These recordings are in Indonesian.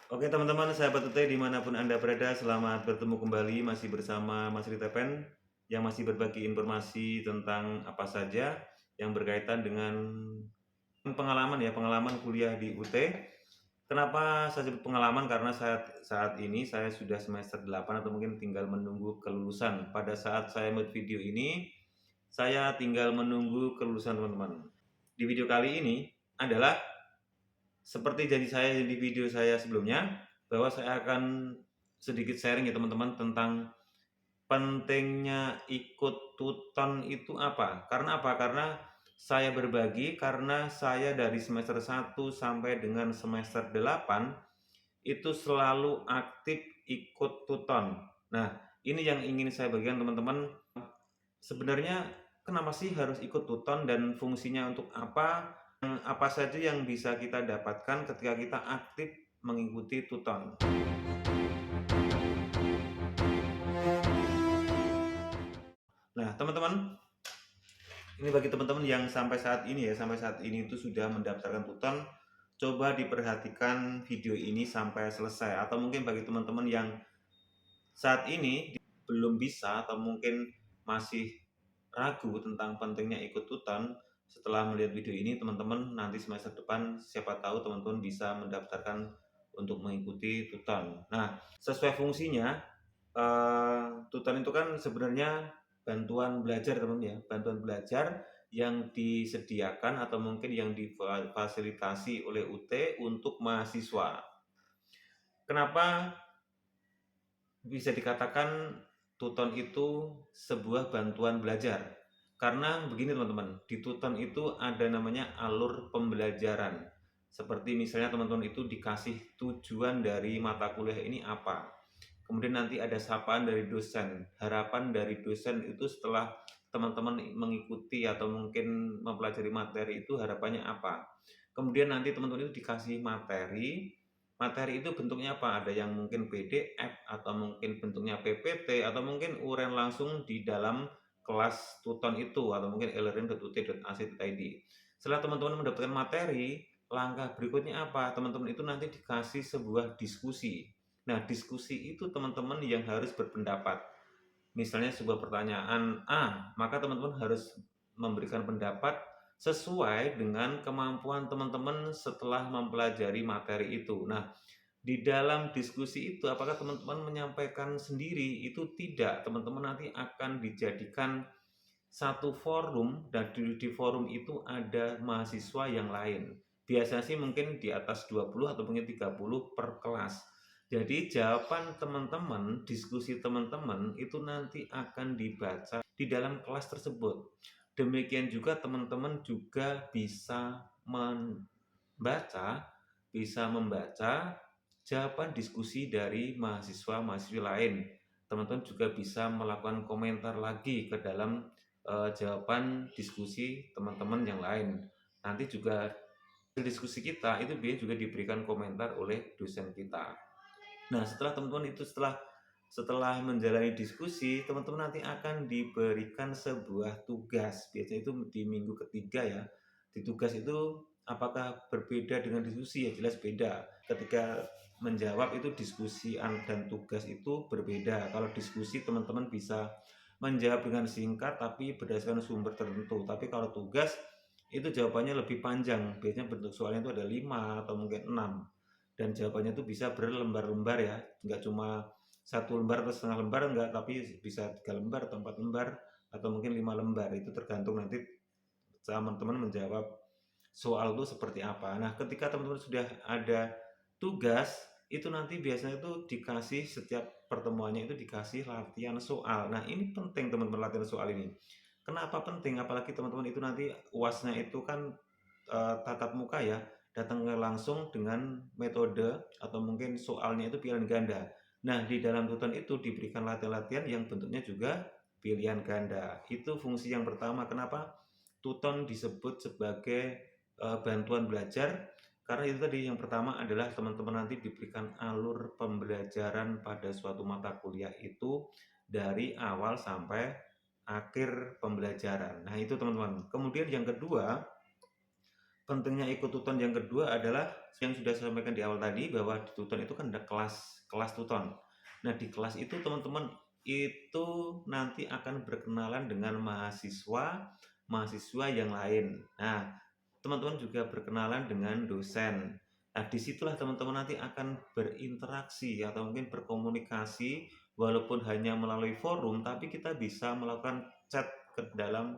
Oke teman-teman, sahabat UT dimanapun Anda berada, selamat bertemu kembali masih bersama Mas Ritepen yang masih berbagi informasi tentang apa saja yang berkaitan dengan pengalaman kuliah di UT. Kenapa saya sebut pengalaman? Karena saat ini saya sudah semester 8 atau mungkin tinggal menunggu kelulusan. Pada saat saya membuat video ini, saya tinggal menunggu kelulusan teman-teman. Di video kali ini adalah seperti janji saya di video saya sebelumnya, bahwa saya akan sedikit sharing ya teman-teman tentang pentingnya ikut tuton itu apa. Karena apa? Karena saya berbagi, karena saya dari semester 1 sampai dengan semester 8 itu selalu aktif ikut tuton. Nah, ini yang ingin saya bagikan teman-teman. Sebenarnya kenapa sih harus ikut tuton dan fungsinya untuk apa? Apa saja yang bisa kita dapatkan ketika kita aktif mengikuti tuton. Nah, teman-teman, ini bagi teman-teman yang sampai saat ini itu sudah mendaftarkan tuton, coba diperhatikan video ini sampai selesai. Atau mungkin bagi teman-teman yang saat ini belum bisa atau mungkin masih ragu tentang pentingnya ikut tuton, setelah melihat video ini teman-teman nanti semester depan siapa tahu teman-teman bisa mendaftarkan untuk mengikuti tuton. Nah, sesuai fungsinya, tuton itu kan sebenarnya bantuan belajar teman-teman ya, bantuan belajar yang disediakan atau mungkin yang difasilitasi oleh UT untuk mahasiswa. Kenapa bisa dikatakan tuton itu sebuah bantuan belajar? Karena begini teman-teman, di tuton itu ada namanya alur pembelajaran. Seperti misalnya teman-teman itu dikasih tujuan dari mata kuliah ini apa. Kemudian nanti ada sapaan dari dosen. Harapan dari dosen itu setelah teman-teman mengikuti atau mungkin mempelajari materi itu harapannya apa. Kemudian nanti teman-teman itu dikasih materi. Materi itu bentuknya apa? Ada yang mungkin PDF atau mungkin bentuknya PPT atau mungkin uraian langsung di dalam kelas tuton itu atau mungkin elearning.ut.ac.id. Setelah teman-teman mendapatkan materi, langkah berikutnya apa? Teman-teman itu nanti dikasih sebuah diskusi. Nah, diskusi itu teman-teman yang harus berpendapat. Misalnya sebuah pertanyaan A, maka teman-teman harus memberikan pendapat sesuai dengan kemampuan teman-teman setelah mempelajari materi itu. Nah, di dalam diskusi itu apakah teman-teman menyampaikan sendiri? Itu tidak. Teman-teman nanti akan dijadikan satu forum dan di forum itu ada mahasiswa yang lain. Biasanya sih mungkin di atas 20 atau mungkin 30 per kelas. Jadi jawaban teman-teman, diskusi teman-teman itu nanti akan dibaca di dalam kelas tersebut. Demikian juga teman-teman juga bisa membaca jawaban diskusi dari mahasiswa-mahasiswi lain. Teman-teman juga bisa melakukan komentar lagi ke dalam jawaban diskusi teman-teman yang lain. Nanti juga diskusi kita itu biasanya juga diberikan komentar oleh dosen kita. Nah, setelah menjalani diskusi, teman-teman nanti akan diberikan sebuah tugas. Biasanya itu di minggu ketiga ya. Di tugas itu apakah berbeda dengan diskusi? Ya jelas beda. Ketika menjawab itu diskusi dan tugas itu berbeda. Kalau diskusi teman-teman bisa menjawab dengan singkat tapi berdasarkan sumber tertentu. Tapi kalau tugas itu jawabannya lebih panjang. Biasanya bentuk soalnya itu ada 5 atau mungkin 6 dan jawabannya itu bisa berlembar-lembar ya, nggak cuma satu lembar atau setengah lembar, enggak, tapi bisa 3 lembar atau 4 lembar atau mungkin 5 lembar. Itu tergantung nanti teman-teman menjawab soal itu seperti apa. Nah, ketika teman-teman sudah ada tugas itu nanti biasanya itu dikasih setiap pertemuannya itu dikasih latihan soal. Nah, ini penting teman-teman latihan soal ini. Kenapa penting? Apalagi teman-teman itu nanti UASnya itu kan tatap muka ya, datang langsung dengan metode atau mungkin soalnya itu pilihan ganda. Nah, di dalam tuton itu diberikan latihan-latihan yang bentuknya juga pilihan ganda. Itu fungsi yang pertama. Kenapa tuton disebut sebagai bantuan belajar? Karena itu tadi yang pertama adalah teman-teman nanti diberikan alur pembelajaran pada suatu mata kuliah itu dari awal sampai akhir pembelajaran. Nah, itu teman-teman. Kemudian yang kedua, pentingnya ikut tuton yang kedua adalah yang sudah saya sampaikan di awal tadi, bahwa di tuton itu kan ada kelas tuton. Nah, di kelas itu teman-teman itu nanti akan berkenalan dengan mahasiswa yang lain. Nah, teman-teman juga berkenalan dengan dosen. Nah, disitulah teman-teman nanti akan berinteraksi atau mungkin berkomunikasi, walaupun hanya melalui forum, tapi kita bisa melakukan chat ke dalam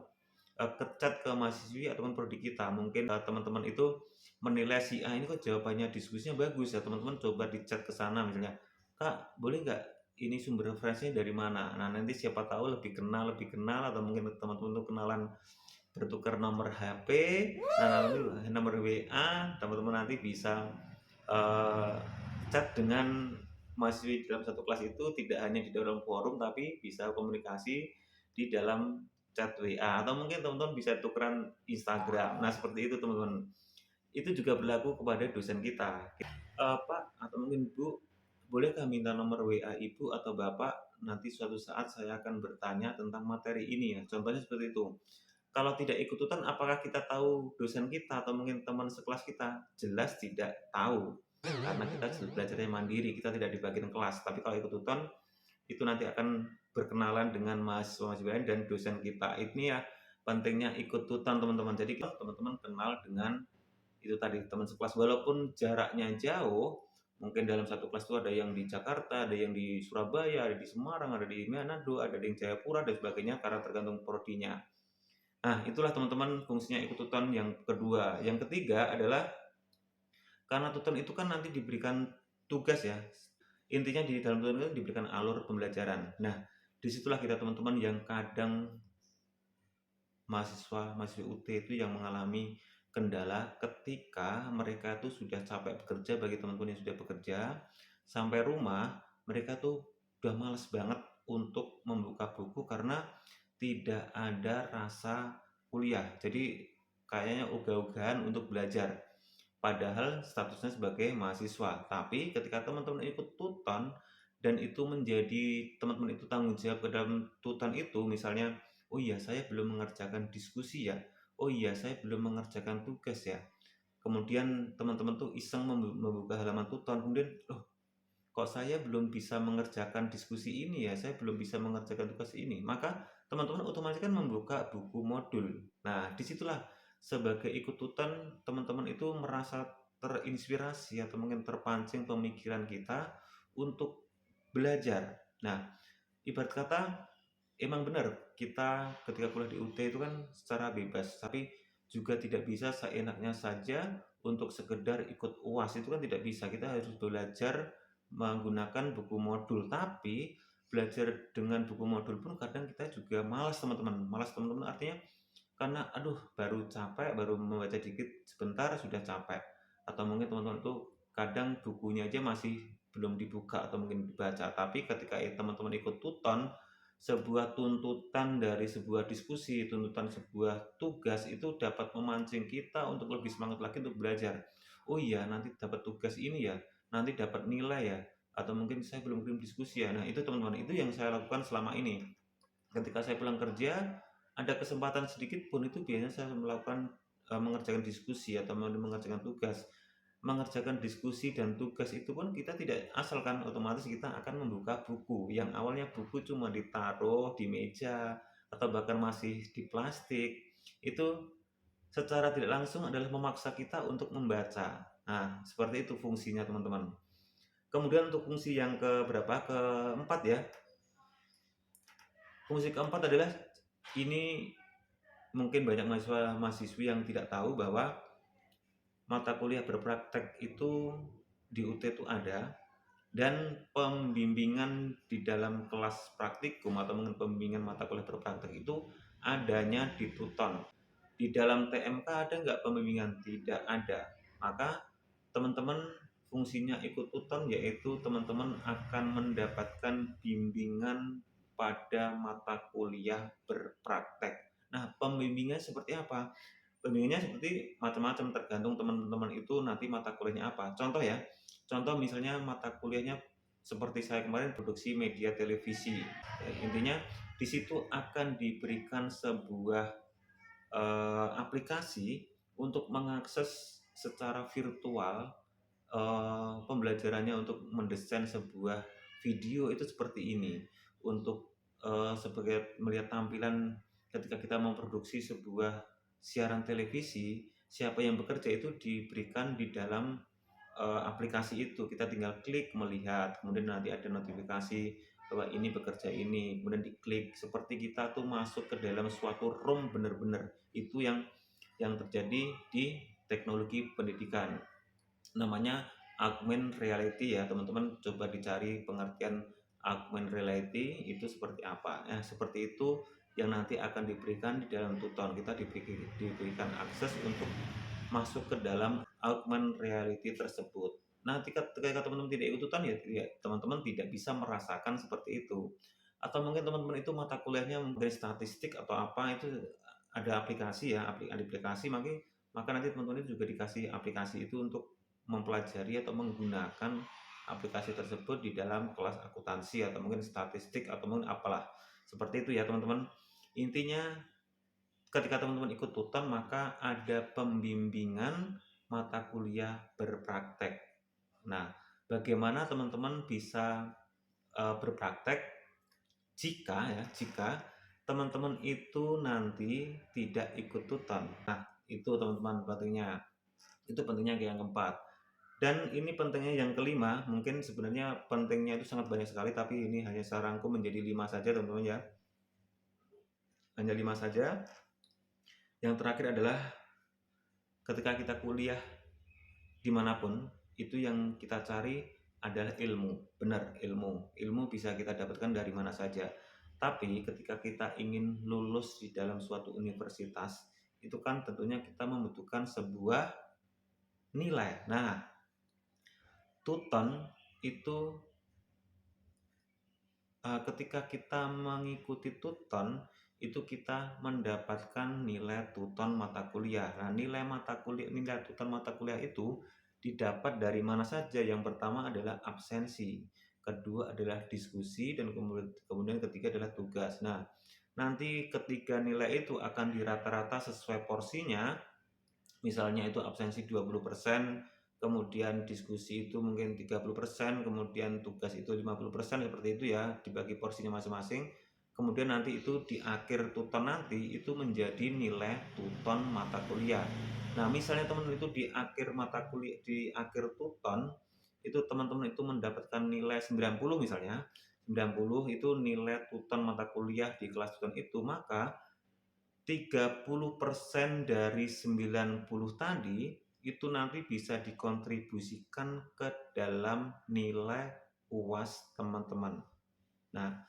ke chat ke mahasiswi ataupun prodi kita. Mungkin teman-teman itu menilai si A ini kok jawabannya diskusinya bagus ya, teman-teman coba di chat ke sana misalnya, "Kak, boleh nggak ini sumber referensinya dari mana?" Nah, nanti siapa tahu lebih kenal atau mungkin teman-teman tuh kenalan, bertukar nomor HP, nah nanti nomor WA, teman-teman nanti bisa eh, chat dengan mahasiswi dalam satu kelas itu, tidak hanya di dalam forum tapi bisa komunikasi di dalam chat WA, atau mungkin teman-teman bisa tukeran Instagram. Nah, seperti itu teman-teman. Itu juga berlaku kepada dosen kita. Pak atau mungkin Bu, bolehkah minta nomor WA Ibu atau Bapak? Nanti suatu saat saya akan bertanya tentang materi ini ya. Contohnya seperti itu. Kalau tidak ikut tutoran, apakah kita tahu dosen kita atau mungkin teman sekelas kita? Jelas tidak tahu. Karena kita belajarnya mandiri, kita tidak di bagian kelas. Tapi kalau ikut tutoran, itu nanti akan berkenalan dengan mahasiswa-mahasiswa lain dan dosen kita. Ini ya pentingnya ikut tutoran teman-teman. Jadi kalau teman-teman kenal dengan itu tadi teman sekelas, walaupun jaraknya jauh, mungkin dalam satu kelas itu ada yang di Jakarta, ada yang di Surabaya, ada di Semarang, ada di Manado, ada di Jayapura dan sebagainya, karena tergantung prodinya. Nah, itulah teman-teman fungsinya ikut tuton yang kedua. Yang ketiga adalah karena tuton itu kan nanti diberikan tugas ya. Intinya di dalam tuton itu diberikan alur pembelajaran. Nah, disitulah kita teman-teman yang kadang mahasiswa UT itu yang mengalami kendala ketika mereka tuh sudah capek bekerja. Bagi teman-teman yang sudah bekerja, sampai rumah mereka tuh udah males banget untuk membuka buku karena tidak ada rasa kuliah. Jadi kayaknya ogah-ogahan untuk belajar. Padahal statusnya sebagai mahasiswa. Tapi ketika teman-teman ikut tuton dan itu menjadi teman-teman itu tanggung jawab ke dalam tuton itu, misalnya, "Oh iya, saya belum mengerjakan diskusi ya. Oh iya, saya belum mengerjakan tugas ya." Kemudian teman-teman tuh iseng membuka halaman tuton, kemudian, "Loh, kok saya belum bisa mengerjakan diskusi ini ya, saya belum bisa mengerjakan tugas ini." Maka teman-teman otomatis kan membuka buku modul. Nah, disitulah sebagai ikut tutan teman-teman itu merasa terinspirasi atau mungkin terpancing pemikiran kita untuk belajar. Nah, ibarat kata emang benar kita ketika kuliah di UT itu kan secara bebas, tapi juga tidak bisa seenaknya saja untuk sekedar ikut UAS, itu kan tidak bisa. Kita harus belajar menggunakan buku modul, tapi belajar dengan buku modul pun kadang kita juga malas teman-teman. Malas teman-teman artinya karena aduh baru capek, baru membaca dikit sebentar sudah capek. Atau mungkin teman-teman itu kadang bukunya aja masih belum dibuka atau mungkin dibaca. Tapi ketika teman-teman ikut tuton, sebuah tuntutan dari sebuah diskusi, tuntutan sebuah tugas itu dapat memancing kita untuk lebih semangat lagi untuk belajar. Oh iya, nanti dapat tugas ini ya, nanti dapat nilai ya, atau mungkin saya belum kirim diskusi ya. Nah, itu teman-teman, itu yang saya lakukan selama ini. Ketika saya pulang kerja, ada kesempatan sedikit pun itu biasanya saya melakukan mengerjakan diskusi atau mengerjakan tugas. Mengerjakan diskusi dan tugas itu pun kita tidak asal kan, otomatis kita akan membuka buku. Yang awalnya buku cuma ditaruh di meja atau bahkan masih di plastik, itu secara tidak langsung adalah memaksa kita untuk membaca. Nah, seperti itu fungsinya teman-teman. Kemudian untuk fungsi yang keberapa? Keempat ya. Fungsi keempat adalah ini mungkin banyak mahasiswi yang tidak tahu bahwa mata kuliah berpraktek itu di UT itu ada, dan pembimbingan di dalam kelas praktikum atau mungkin pembimbingan mata kuliah berpraktek itu adanya di tuton. Di dalam TMK ada nggak pembimbingan? Tidak ada. Maka teman-teman fungsinya ikut tuton yaitu teman-teman akan mendapatkan bimbingan pada mata kuliah berpraktek. Nah, pembimbingannya seperti apa? Pembimbingannya seperti macam-macam, tergantung teman-teman itu nanti mata kuliahnya apa. Contoh ya, contoh misalnya mata kuliahnya seperti saya kemarin produksi media televisi. Intinya di situ akan diberikan sebuah aplikasi untuk mengakses secara virtual pembelajarannya untuk mendesain sebuah video itu seperti ini. Untuk sebagai melihat tampilan ketika kita memproduksi sebuah siaran televisi, siapa yang bekerja itu diberikan di dalam aplikasi itu. Kita tinggal klik melihat, kemudian nanti ada notifikasi bahwa ini bekerja ini, kemudian diklik seperti kita tuh masuk ke dalam suatu room benar-benar. Itu yang terjadi di teknologi pendidikan. Namanya augmented reality ya teman-teman, coba dicari pengertian augmented reality itu seperti apa. Seperti itu yang nanti akan diberikan di dalam tuton. Kita diberikan akses untuk masuk ke dalam augmented reality tersebut. Nah, ketika teman-teman tidak ikut tuton ya teman-teman tidak bisa merasakan seperti itu. Atau mungkin teman-teman itu mata kuliahnya dari statistik atau apa, itu ada aplikasi ya, aplikasi, maka nanti teman-teman itu juga dikasih aplikasi itu untuk mempelajari atau menggunakan aplikasi tersebut di dalam kelas akuntansi atau mungkin statistik atau mungkin apalah. Seperti itu ya teman-teman. Intinya ketika teman-teman ikut tuton maka ada pembimbingan mata kuliah berpraktek. Nah, bagaimana teman-teman bisa berpraktek jika teman-teman itu nanti tidak ikut tuton. Nah, itu teman-teman pentingnya. Itu pentingnya yang keempat. Dan ini pentingnya yang kelima, mungkin sebenarnya pentingnya itu sangat banyak sekali, tapi ini hanya saya rangkum menjadi 5 saja teman-teman ya. Hanya 5 saja. Yang terakhir adalah ketika kita kuliah dimanapun, itu yang kita cari adalah ilmu. Benar, ilmu. Ilmu bisa kita dapatkan dari mana saja. Tapi ketika kita ingin lulus di dalam suatu universitas, itu kan tentunya kita membutuhkan sebuah nilai. Nah, tuton itu ketika kita mengikuti tuton, itu kita mendapatkan nilai tuton mata kuliah. Nah, nilai tuton mata kuliah itu didapat dari mana saja? Yang pertama adalah absensi, kedua adalah diskusi, dan kemudian ketiga adalah tugas. Nah, nanti ketiga nilai itu akan dirata-rata sesuai porsinya. Misalnya itu absensi 20%, kemudian diskusi itu mungkin 30%, kemudian tugas itu 50%, seperti itu ya, dibagi porsinya masing-masing. Kemudian nanti itu di akhir tuton nanti itu menjadi nilai tuton mata kuliah. Nah, misalnya teman-teman itu di akhir tuton itu teman-teman itu mendapatkan nilai 90 misalnya. 90 itu nilai tuton mata kuliah di kelas tuton itu, maka 30% dari 90 tadi itu nanti bisa dikontribusikan ke dalam nilai UAS teman-teman. Nah,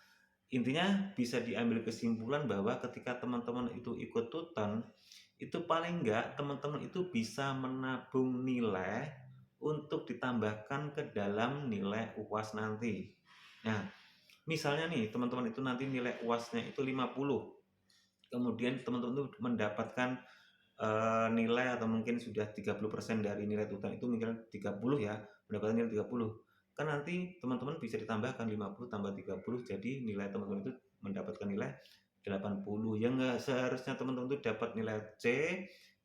intinya bisa diambil kesimpulan bahwa ketika teman-teman itu ikut tuton, itu paling enggak teman-teman itu bisa menabung nilai untuk ditambahkan ke dalam nilai UAS nanti. Nah, misalnya nih teman-teman itu nanti nilai UAS-nya itu 50, kemudian teman-teman itu mendapatkan nilai atau mungkin sudah 30% dari nilai tutan itu, mungkin 30 ya, mendapatkan nilai 30, kan nanti teman-teman bisa ditambahkan 50 tambah 30, jadi nilai teman-teman itu mendapatkan nilai 80. Ya nggak seharusnya teman-teman itu dapat nilai C,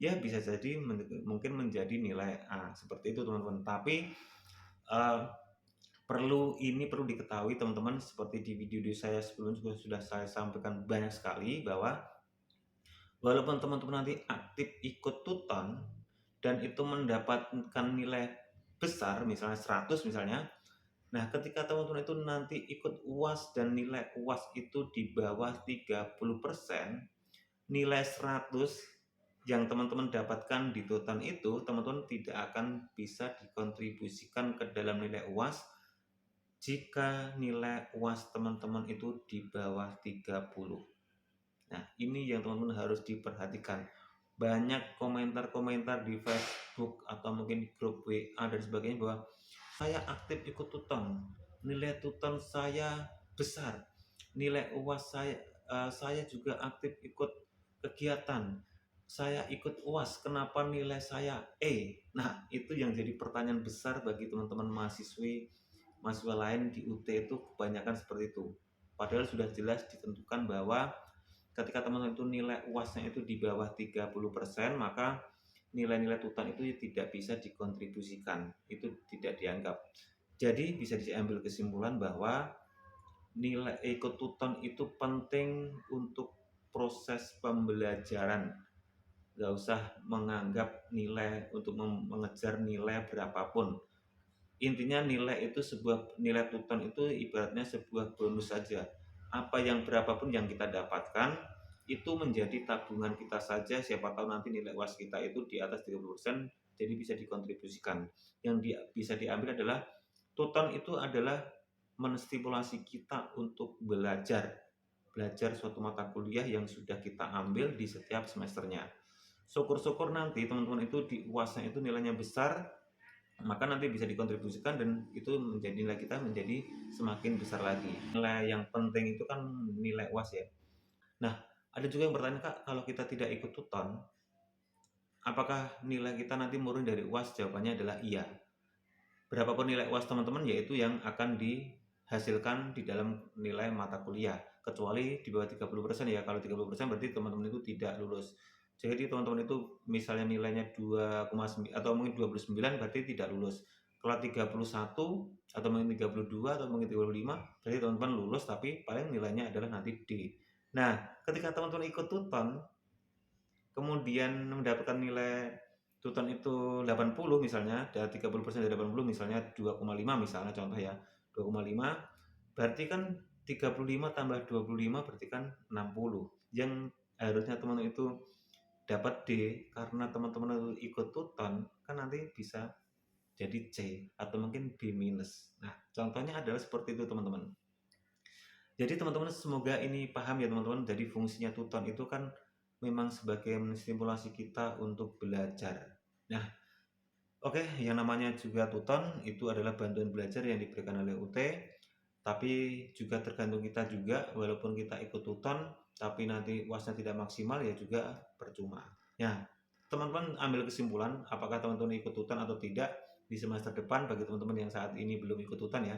ya bisa jadi mungkin menjadi nilai A, seperti itu teman-teman. Tapi perlu diketahui teman-teman, seperti di video saya sebelumnya sudah saya sampaikan banyak sekali, bahwa walaupun teman-teman nanti aktif ikut tuton dan itu mendapatkan nilai besar, misalnya 100 misalnya. Nah, ketika teman-teman itu nanti ikut UAS dan nilai UAS itu di bawah 30%, nilai 100 yang teman-teman dapatkan di tuton itu, teman-teman tidak akan bisa dikontribusikan ke dalam nilai UAS jika nilai UAS teman-teman itu di bawah 30. Nah, ini yang teman-teman harus diperhatikan. Banyak komentar-komentar di Facebook atau mungkin di grup WA dan sebagainya bahwa saya aktif ikut tuton, nilai tuton saya besar, nilai UAS saya juga aktif ikut kegiatan, saya ikut UAS, kenapa nilai saya E? Nah, itu yang jadi pertanyaan besar bagi teman-teman mahasiswa lain di UT, itu kebanyakan seperti itu. Padahal sudah jelas ditentukan bahwa ketika teman-teman itu nilai UAS-nya itu di bawah 30%, maka nilai-nilai tutan itu tidak bisa dikontribusikan, itu tidak dianggap. Jadi bisa diambil kesimpulan bahwa nilai ikut tuton itu penting untuk proses pembelajaran. Nggak usah menganggap nilai untuk mengejar nilai berapapun. Intinya nilai itu nilai tuton itu ibaratnya sebuah bonus saja. Apa yang berapapun yang kita dapatkan itu menjadi tabungan kita saja, siapa tahu nanti nilai UAS kita itu di atas 30%, jadi bisa dikontribusikan. Yang bisa diambil adalah tuton itu adalah menstimulasi kita untuk belajar suatu mata kuliah yang sudah kita ambil di setiap semesternya. Syukur-syukur nanti teman-teman itu di UASnya itu nilainya besar, maka nanti bisa dikontribusikan dan itu menjadi nilai kita menjadi semakin besar lagi. Nilai yang penting itu kan nilai UAS ya. Nah, ada juga yang bertanya, Kak, kalau kita tidak ikut tuton, apakah nilai kita nanti murni dari UAS? Jawabannya adalah iya. Berapapun nilai UAS teman-teman, yaitu yang akan dihasilkan di dalam nilai mata kuliah, kecuali di bawah 30% ya. Kalau 30% berarti teman-teman itu tidak lulus. Jadi teman-teman itu misalnya nilainya 2,9 atau mungkin 29 berarti tidak lulus. Kalau 31 atau mungkin 32 atau mungkin 35 berarti teman-teman lulus, tapi paling nilainya adalah nanti D. Nah, ketika teman-teman ikut tuton kemudian mendapatkan nilai tuton itu 80 misalnya, dari 30% dari 80 misalnya 2,5 misalnya contoh ya, 2,5 berarti kan 35 tambah 25 berarti kan 60. Yang harusnya teman-teman itu dapat D karena teman-teman ikut tuton kan nanti bisa jadi C atau mungkin B minus. Nah, contohnya adalah seperti itu teman-teman. Jadi teman-teman semoga ini paham ya teman-teman. Jadi fungsinya tuton itu kan memang sebagai menstimulasi kita untuk belajar. Nah, oke, yang namanya juga tuton itu adalah bantuan belajar yang diberikan oleh UT, tapi juga tergantung kita juga, walaupun kita ikut tuton, tapi nanti UASnya tidak maksimal ya juga percuma. Ya, teman-teman ambil kesimpulan apakah teman-teman ikut tuton atau tidak di semester depan bagi teman-teman yang saat ini belum ikut tuton ya.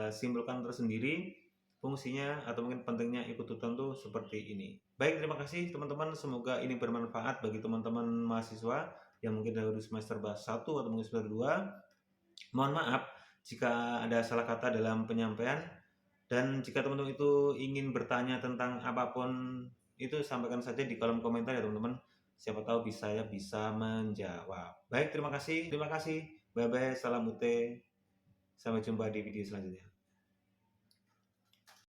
Simpulkan tersendiri fungsinya atau mungkin pentingnya ikut tuton tuh seperti ini. Baik, terima kasih teman-teman. Semoga ini bermanfaat bagi teman-teman mahasiswa yang mungkin dari semester 1 atau mungkin semester 2. Mohon maaf jika ada salah kata dalam penyampaian, dan jika teman-teman itu ingin bertanya tentang apapun itu sampaikan saja di kolom komentar ya teman-teman. Siapa tahu saya bisa menjawab. Baik, terima kasih. Bye bye. Salam UT. Sampai jumpa di video selanjutnya.